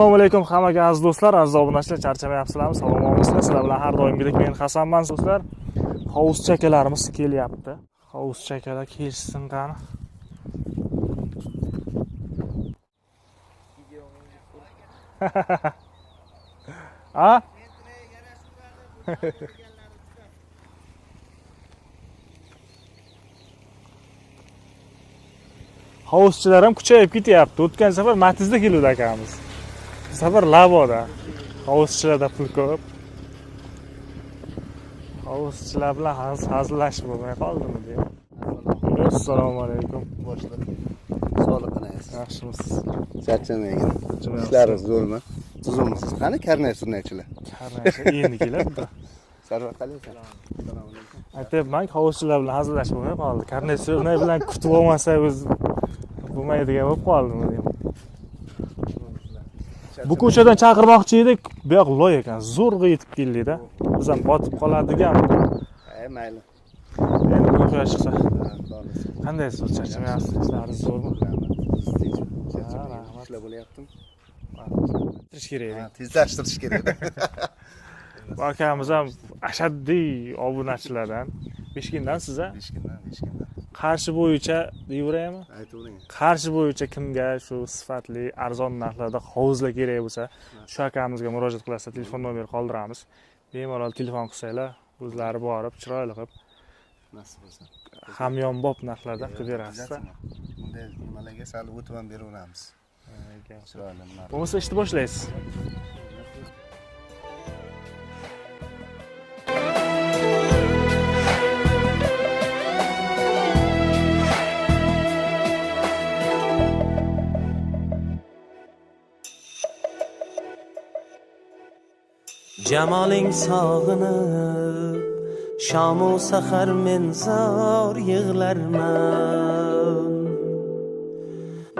Assalomu alaykum hammaga aziz do'stlar, aziz obunachilar, charchamayapsizlarmi? Salomatmisizlar? Sizlar bilan har doimgidek men Hasanman do'stlar. Hovuzchakalarimiz kelyapti. Hovuzchakalar kelishsin qani. Ha? Hovuzchilar ham kuchayib ketyapti. O'tgan safar Matizda keluvdi akamiz. Bu safar Lavoda. Hovuzchilarda pul ko'p. Hovuzchilar bilan hazillashib bo'lmay qoldimi deyman. Assalomu alaykum. Boshlar. Sog'liqingiz. Yaxshimisiz? Charchamagin. Ishlaringiz zo'rmi? Tuzumsiz. Qani karnaychilar? Karnaychi endi keladi. Sarvar qalaysan? Assalomu alaykum. Aytayapman, hovuzchilar bilan hazillashib bo'lmay qoldi. Karnaychilar bilan kutib olmasa biz bo'lmaydigan bo'lib qoldimi deyman. Bu ko'chadan chaqirmoqchi edik, bu yoq loy ekan, zo'rg'a yetib keldik-da. Biz ham botib qoladigan. Mayli. Endi uyquga chiqsa. Qandaysiz? Charchamayapsiz? Ishlaringiz zo'rmi? Ishlar bo'lyaptimi? Tirish kerak. Tezlashtirish kerak. Bu akamiz ham ashaddiy obunachilardan. Beshkindan siz-a? Beshkindan. Qarshi bo'yicha deyaveraymi? Aytavering. Qarshi bo'yicha kimga shu sifatli arzon narxlarda hovuzlar kerak bo'lsa, shu akamizga murojaat qilasiz, telefon nomeri qoldiramiz. Bemalol telefon qilsanglar, o'zlari borib, chiroyli qilib, Nasib bo'lsa. hamyonbop narxlarda qilib berasiz. Bunday nimalarga sal o'tib ham beraveramiz. Chiroyli narx. Bo'lmasa ishni boshlaysiz. Jamoling sog'inib, shamu sahar men zor yig'larman.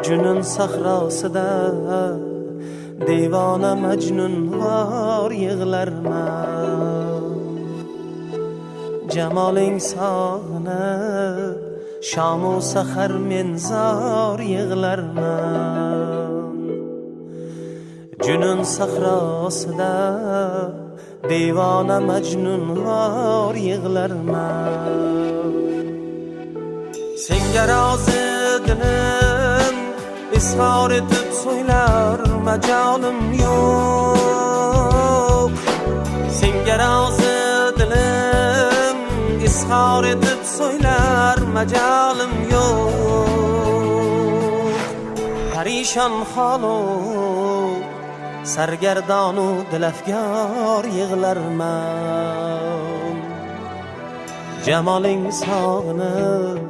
Junun sahrosida devona majnun vor yig'larman. Jamoling sog'inib, shamu sahar men zor yig'larman. Junun sahrosida devona majnun vor yig'larman. Senga rozi dilim izhor etib so'ylar majolim yo'q. Senga rozi dilim izhor etib so'ylar majolim yo'q. Parishon holum sargardonu dilafgor yig'larman. Jamoling sog'inib,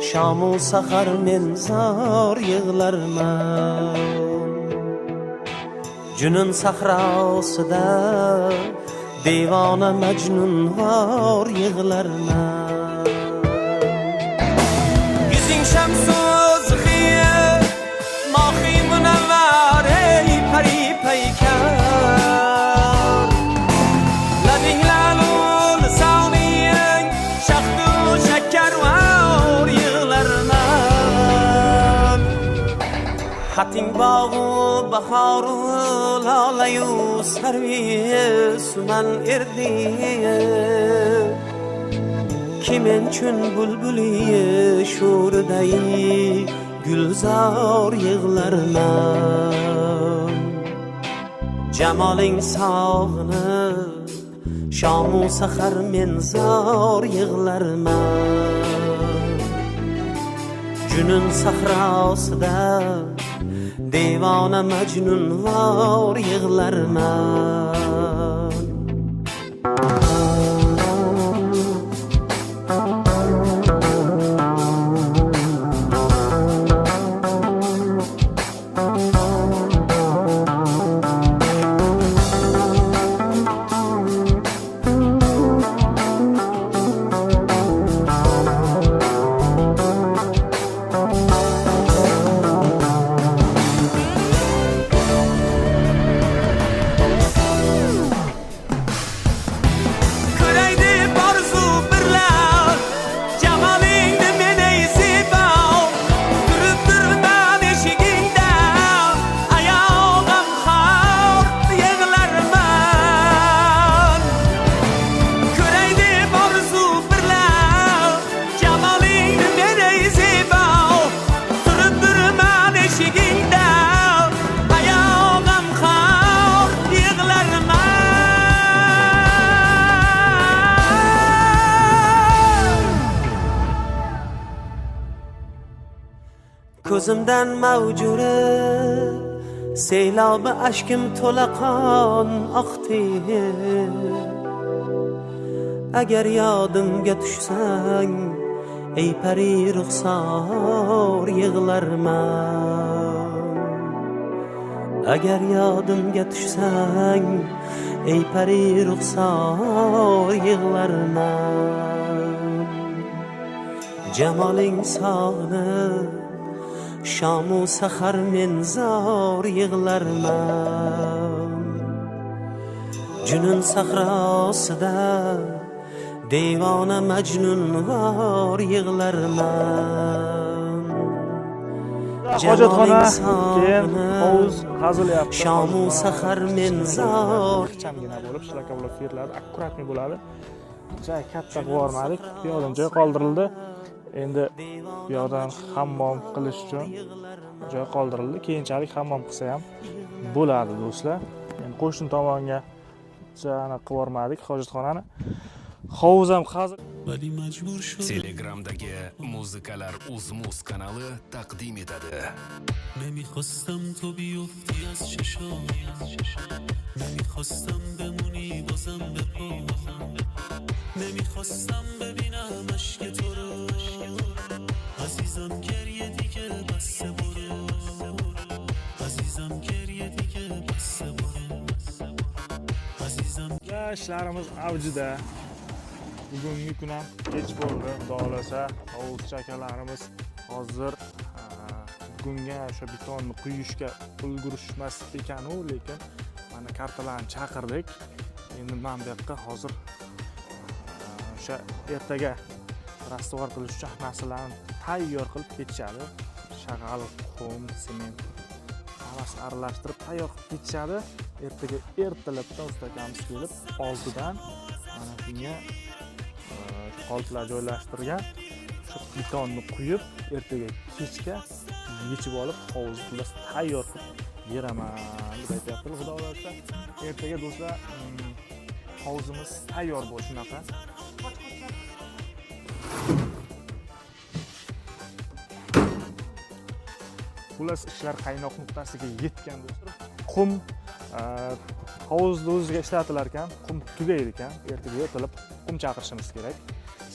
shamu sahar men zor yig'larman. Junun sahrosida devona majnun vor yig'larman. Yuzing shamsuz xiy mohi munavvar pari paykar. Labing lalul savning shahdu shakkar var yig'larman. Xating bog'u bahoru lolayu sarvi suman erdi. Kimen chun bulbuli sho'riday gulzor yig'larman. Jamoling sog'inib, shamu sahar men zor yig'larman. Junun sahrosida devona majnun vor yig'larman. ko'zimdan mavjuri seylobi ashkim to'la qon oqdi. Agar yodimga tushsang ey pari ruxsor yig'larman. Agar yodimga tushsang ey pari ruxsor yig'larman. Jamoling sog'inib shamu sahar men zor yig'larman. Junun sahrosida devona majnun vor yig'larman. Hojatxona, keyin hovuz qazilyapti. Shamu sahar men zor ixchamgina bo'lib, shlakavlar feriladi, akkuratniy bo'ladi. Joy katta qilib bu yoqdan joy qoldirildi. Endi bu yoqdan hammom qilish uchun joy qoldirildi. Keyinchalik hammom qilsa ham bo'ladi do'stlar. Endi qo'shni tomonga jana qilib yormadik hojatxonani. Hovuz ham hozir Telegramdagi muzikalar UzMuz kanali taqdim etadi. نمیخواستم تو بیفتی از چشام نمیخواستم بمونی بازم به پا نمیخواستم ببینم اشک تو رو عزیزم گریه دیگه بسه برو عزیزم گریه دیگه بسه برو عزیزم ishlarimiz avjida. Bugungi kun ham kech bo'ldi. Xudo hovuz chakalarimiz hozir bugunga o'sha betonni quyishga ulgurishmas ekan-u, lekin mana kartalarni chaqirdik. Endi men bu yoqqa hozir o'sha ertaga rastvor qilish uchun narsalarni tayyor qilib ketishadi. Shag'al, qum, sement hammasini aralashtirib tayyor qilib ketishadi. Ertaga ertalabdan ustakamiz kelib, oldidan mana shunga qoliplar joylashtirgan shu betonni quyib, ertaga kechga yechib olib, hovuz xullas tayyor qilib beraman deb aytyapti. Xudo xohlasa, ertaga do'stlar hovuzimiz tayyor bo'lishi shunaqa. Xullas ishlar qaynoq nuqtasiga yetgan do'stlar. Qum hovuzda o'ziga ishlatilar ekan, qum tugaydi ekan. Ertaga ertalab qum chaqirishimiz kerak.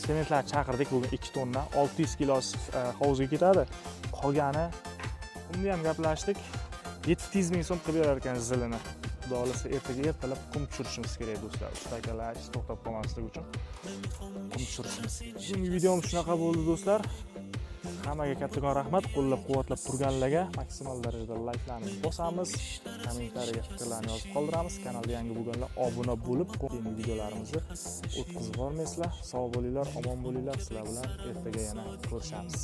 Sementlar chaqirdik, bugun 2 tonna 600 kilo hovuzga ketadi. Qolgani qumni ham gaplashdik. 700 ming so'm qilib berar ekan zilini. Xudo xolasa ertaga ertalab qum tushirishimiz kerak do'stlar. Ustakalar ish to'xtab qolmaslik uchun qum tushirishimiz kerak. Bugungi videomiz shunaqa bo'ldi do'stlar. Hammaga kattakon rahmat, qo'llab-quvvatlab turganlarga maksimal darajada layklarni bosamiz, kommentariyaga fikrlarni yozib qoldiramiz. Kanalga yangi bo'lganlar obuna bo'lib, keyingi videolarimizni o'tkazib bormaysizlar. Sog' bo'linglar, omon bo'linglar. Sizlar bilan ertaga yana ko'rishamiz.